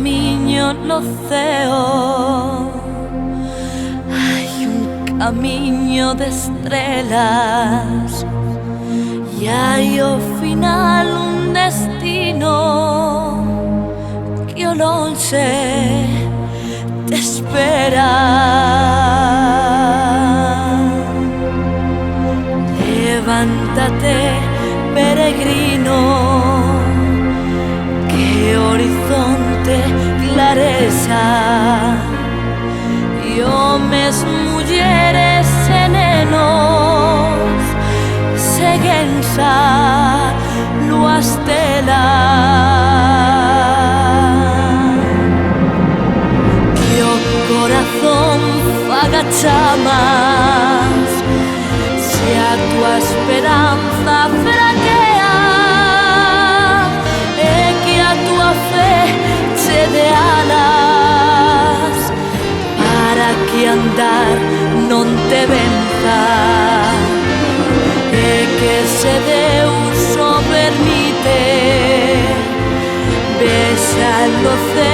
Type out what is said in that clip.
camiño no ceo, hai un camiño de estrelas e hai ao final un destino que ao lonxe te espera. Levántate, peregrino, que horizonte clarexa e homes, mulleres e nenos seguen xa lúa estela. Que o corazón faga chamas se a tua esperanza fraquea, e que a tua fe che de alas para que andar non te venza, e que se Deus o permite, vexa el océano